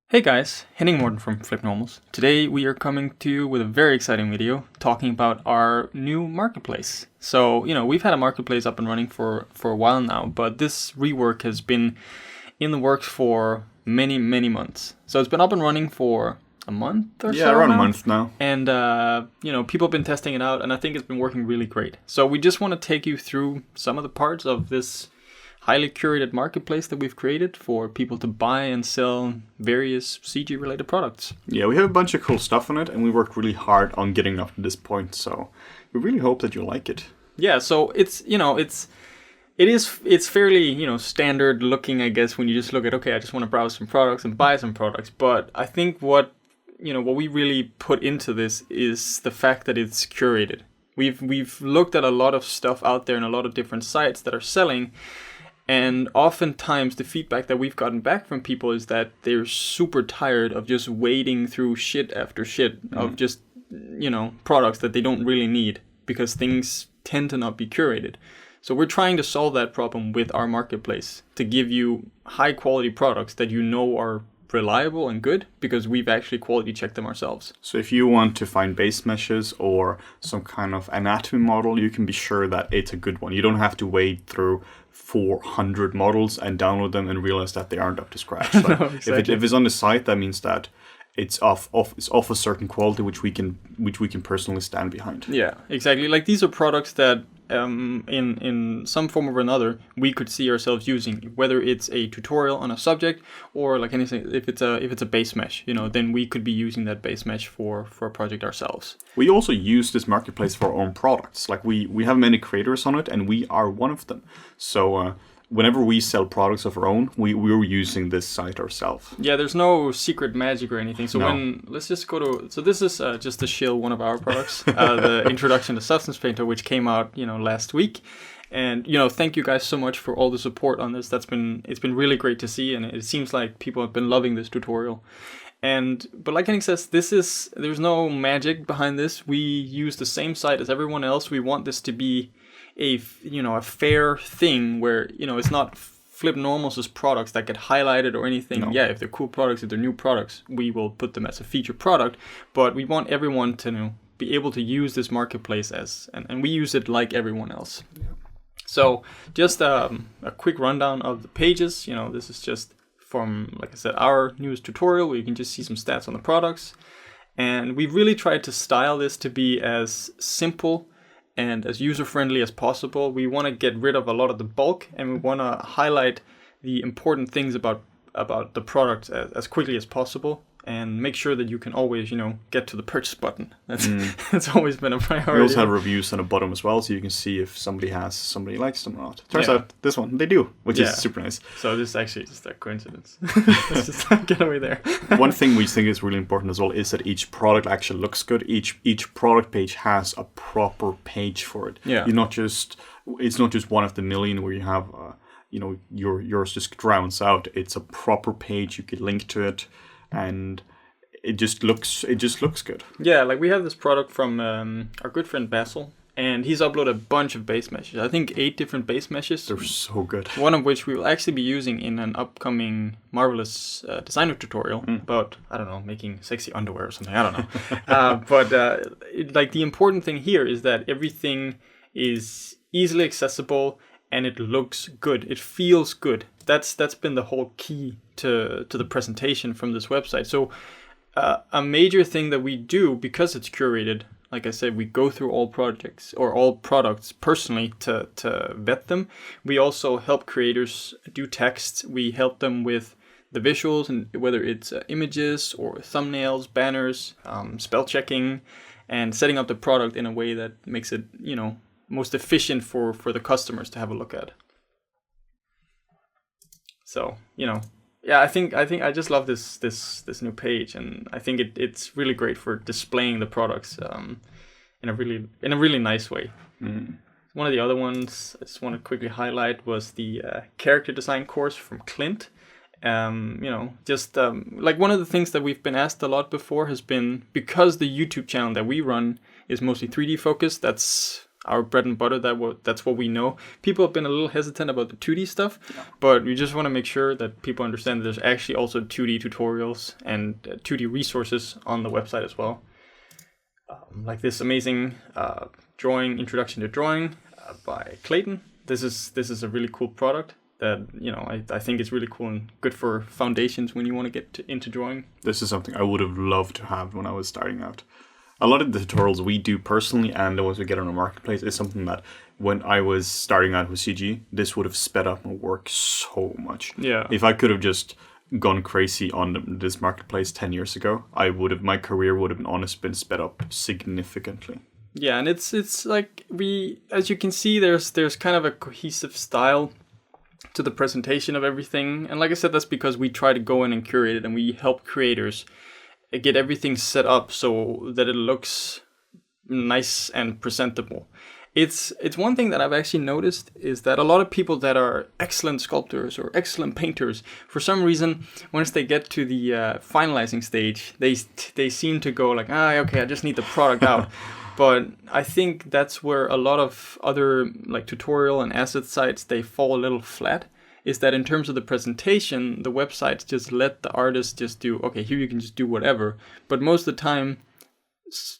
Hey guys, Henning Morten from FlippedNormals. Today we are coming to you with a very exciting video talking about our new marketplace. So, we've had a marketplace up and running for a while now, but this rework has been in the works for many months. So it's been up and running for a month or so. Yeah, around a month now. And, people have been testing it out, and I think it's been working really great. So we just want to take you through some of the parts of this highly curated marketplace that we've created for people to buy and sell various CG-related products. Yeah, we have a bunch of cool stuff on it, and we worked really hard on getting up to this point, so we really hope that you like it. Yeah, so it's fairly, standard looking, I guess, when you just look at, okay, I just want to browse some products and buy some products. But I think what we really put into this is the fact that it's curated. We've looked at a lot of stuff out there and a lot of different sites that are selling. And oftentimes the feedback that we've gotten back from people is that they're super tired of just wading through shit after shit of just, products that they don't really need because things tend to not be curated. So we're trying to solve that problem with our marketplace to give you high quality products that are reliable and good because we've actually quality checked them ourselves. So if you want to find base meshes or some kind of anatomy model, you can be sure that it's a good one. You don't have to wade through 400 models and download them and realize that they aren't up to scratch. Like, No, exactly. if it's on the site, that means that it's off a certain quality which we can personally stand behind. Yeah, exactly. Like these are products that in some form or another we could see ourselves using, whether it's a tutorial on a subject or like anything. If it's a base mesh, then we could be using that base mesh for a project ourselves. We also use this marketplace for our own products. Like we have many creators on it, and we are one of them. So whenever we sell products of our own, we're using this site ourselves. Yeah, there's no secret magic or anything. So let's just go to. So this is just to shill one of our products, the Introduction to Substance Painter, which came out last week. And thank you guys so much for all the support on this. It's been really great to see, and it seems like people have been loving this tutorial. But like Henning says, there's no magic behind this. We use the same site as everyone else. We want this to be a fair thing where it's not FlippedNormals' products that get highlighted or anything. No. Yeah, if they're cool products, if they're new products, we will put them as a featured product. But we want everyone to be able to use this marketplace and we use it like everyone else. Yeah. So just a quick rundown of the pages. This is just from, like I said, our newest tutorial where you can just see some stats on the products. And we've really tried to style this to be as simple and as user-friendly as possible. We want to get rid of a lot of the bulk, and we want to highlight the important things about the product as quickly as possible, and make sure that you can always, get to the purchase button. That's always been a priority. We also have reviews on the bottom as well, so you can see if somebody likes them or not. Turns out this one, they do, which is super nice. So this is actually just a coincidence. Let's just get away there. One thing we think is really important as well is that each product actually looks good. Each product page has a proper page for it. Yeah. It's not just one of the million where you have, yours just drowns out. It's a proper page. You could link to it. And it just looks good. Yeah, like we have this product from our good friend Basil, and he's uploaded a bunch of base meshes. I think 8 different base meshes. They're so good. One of which we will actually be using in an upcoming Marvelous designer tutorial about, I don't know, making sexy underwear or something. I don't know. But the important thing here is that everything is easily accessible and it looks good. It feels good. That's been the whole key to the presentation from this website. So a major thing that we do, because it's curated, like I said, we go through all projects or all products personally to vet them. We also help creators do text. We help them with the visuals, and whether it's images or thumbnails, banners, spell checking, and setting up the product in a way that makes it, most efficient for the customers to have a look at. So, I think I just love this new page, and I think it's really great for displaying the products in a really nice way. One of the other ones I just want to quickly highlight was the character design course from Clint. Like one of the things that we've been asked a lot before has been, because the YouTube channel that we run is mostly 3D focused, that's our bread and butter. That's what we know. People have been a little hesitant about the 2D stuff, but we just want to make sure that people understand that there's actually also 2D tutorials and 2D resources on the website as well. Like this amazing introduction to drawing by Clayton. This is a really cool product that, you know, I think is really cool and good for foundations when you want to get into drawing. This is something I would have loved to have when I was starting out. A lot of the tutorials we do personally and the ones we get on our marketplace is something that when I was starting out with CG, this would have sped up my work so much. Yeah. If I could have just gone crazy on this marketplace 10 years ago, my career would have been sped up significantly. Yeah, and it's like as you can see, there's kind of a cohesive style to the presentation of everything. And like I said, that's because we try to go in and curate it, and we help creators get everything set up so that it looks nice and presentable. It's one thing that I've actually noticed is that a lot of people that are excellent sculptors or excellent painters, for some reason, once they get to the finalizing stage, they seem to go like, okay, I just need the product out. But I think that's where a lot of other like tutorial and asset sites, they fall a little flat, is that in terms of the presentation, the websites just let the artist just do, okay, here you can just do whatever. But most of the time,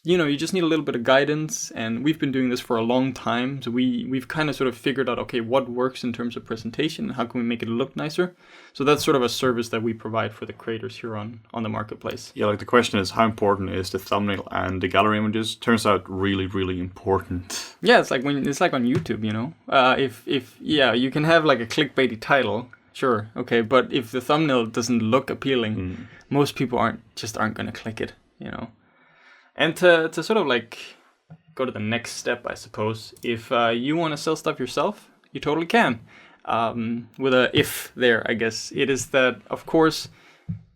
you know, you just need a little bit of guidance, and we've been doing this for a long time, so we've kind of sort of figured out, okay, what works in terms of presentation, how can we make it look nicer. So that's sort of a service that we provide for the creators here on the marketplace. Yeah, like the question is, how important is the thumbnail and the gallery images? Turns out really, really important. Yeah, it's like on YouTube, you know. If you can have like a clickbaity title, sure, okay, but if the thumbnail doesn't look appealing, most people aren't going to click it, you know. And to sort of like go to the next step, I suppose, if you want to sell stuff yourself, you totally can. With a if there, I guess, it is that, of course,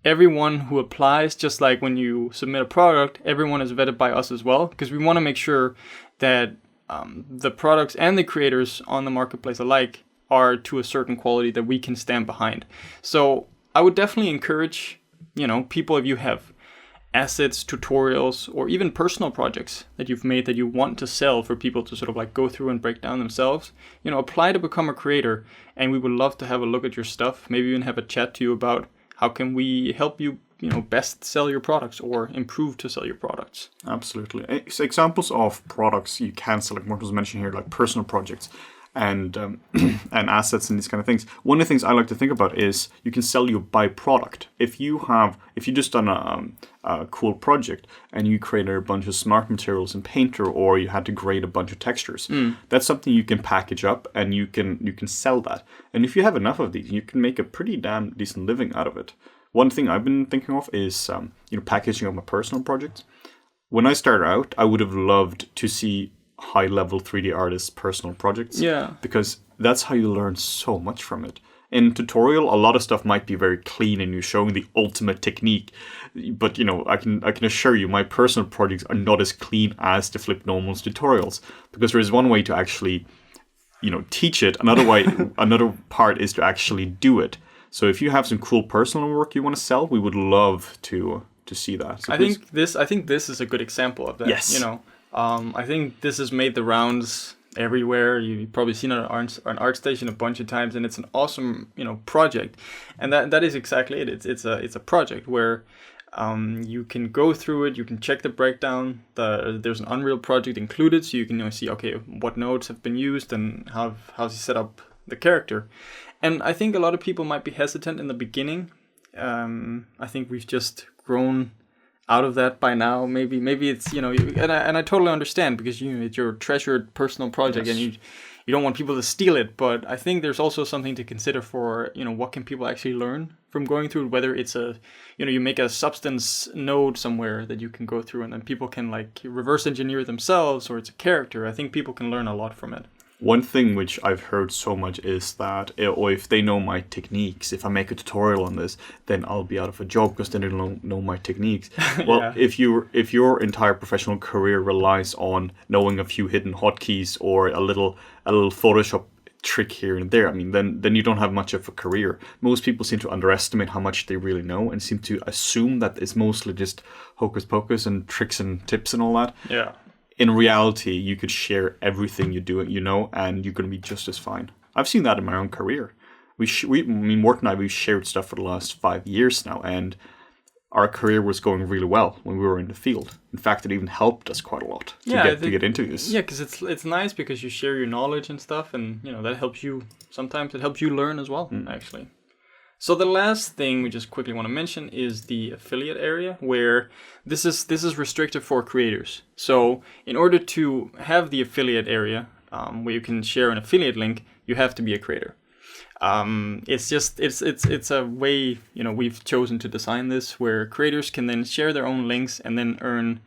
everyone who applies, just like when you submit a product, everyone is vetted by us as well, because we want to make sure that the products and the creators on the marketplace alike are to a certain quality that we can stand behind. So I would definitely encourage, you know, people, if you have assets, tutorials, or even personal projects that you've made that you want to sell for people to sort of like go through and break down themselves, you know, apply to become a creator, and we would love to have a look at your stuff, maybe even have a chat to you about how can we help you, you know, best sell your products or improve to sell your products. Absolutely. Examples of products you can sell, like Martin was mentioning here, like personal projects and and assets and these kind of things. One of the things I like to think about is you can sell your byproduct. If you just done a cool project and you created a bunch of smart materials in Painter, or you had to grade a bunch of textures, that's something you can package up and you can sell that. And if you have enough of these, you can make a pretty damn decent living out of it. One thing I've been thinking of is packaging up my personal projects. When I started out, I would have loved to see high-level 3D artists' personal projects. Yeah. Because that's how you learn so much from it. In tutorial, a lot of stuff might be very clean and you're showing the ultimate technique. But, you know, I can assure you my personal projects are not as clean as the FlippedNormals tutorials. Because there is one way to actually, you know, teach it. Another part is to actually do it. So if you have some cool personal work you want to sell, we would love to see that. So I think this is a good example of that. Yes. You know, I think this has made the rounds everywhere. You've probably seen it on ArtStation a bunch of times, and it's an awesome, you know, project. And that is exactly it. It's a project where you can go through it, you can check the breakdown. There's an Unreal project included, so you can, you know, see, okay, what nodes have been used and how's he set up the character. And I think a lot of people might be hesitant in the beginning. I think we've just grown out of that by now. Maybe it's, you know, and I totally understand, because, you know, it's your treasured personal project. Yes. And you don't want people to steal it. But I think there's also something to consider for, you know, what can people actually learn from going through it, whether it's you make a substance node somewhere that you can go through and then people can like reverse engineer themselves, or it's a character. I think people can learn a lot from it. One thing which I've heard so much is that if they know my techniques, if I make a tutorial on this, then I'll be out of a job because then they don't know my techniques. Well, yeah. if your entire professional career relies on knowing a few hidden hotkeys or a little Photoshop trick here and there, I mean, then you don't have much of a career. Most people seem to underestimate how much they really know and seem to assume that it's mostly just hocus pocus and tricks and tips and all that. Yeah. in reality, you could share everything you do, and you're going to be just as fine. I've seen that in my own career. Mort and I, we've shared stuff for the last 5 years now, and our career was going really well when we were in the field. In fact, it even helped us quite a lot to get into this. Yeah, because it's nice because you share your knowledge and stuff, and that helps you. Sometimes it helps you learn as well, actually. So the last thing we just quickly want to mention is the affiliate area, where this is restricted for creators. So in order to have the affiliate area where you can share an affiliate link, you have to be a creator. It's a way we've chosen to design this where creators can then share their own links and then earn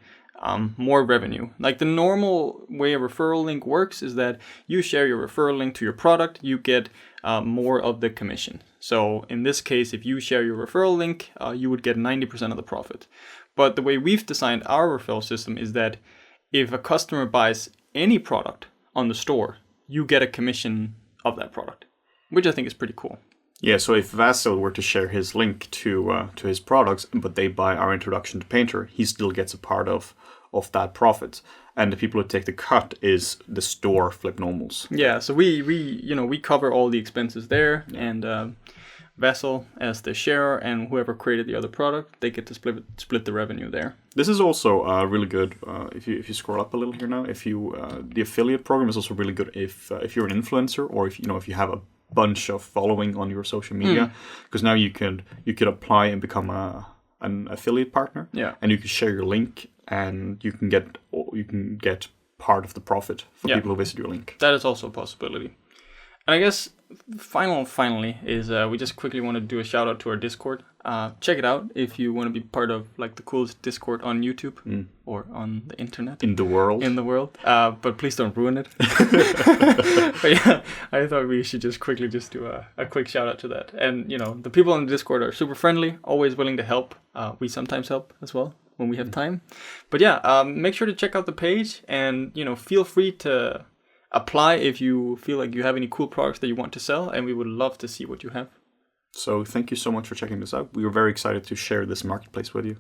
more revenue. Like the normal way a referral link works is that you share your referral link to your product, you get more of the commission. So in this case, if you share your referral link, you would get 90% of the profit. But the way we've designed our referral system is that if a customer buys any product on the store, you get a commission of that product, which I think is pretty cool. Yeah, so if Vasil were to share his link to his products, but they buy our introduction to Painter, he still gets a part of that profit. And the people who take the cut is the store FlippedNormals. Yeah, so we cover all the expenses there, and Vasil as the sharer and whoever created the other product, they get to split the revenue there. This is also really good. If you scroll up a little here now, the affiliate program is also really good if you're an influencer or if you have a bunch of following on your social media, because now you could apply and become an affiliate partner. Yeah, and you can share your link, and you can get part of the profit for people who visit your link. That is also a possibility. And I guess finally is we just quickly want to do a shout out to our Discord. Check it out if you want to be part of like the coolest Discord on YouTube or on the internet. In the world. But please don't ruin it. But yeah, I thought we should just quickly do a quick shout out to that. And the people on the Discord are super friendly, always willing to help. We sometimes help as well when we have time. But yeah, make sure to check out the page and feel free to apply if you feel like you have any cool products that you want to sell, and we would love to see what you have. So thank you so much for checking this out. We were very excited to share this marketplace with you.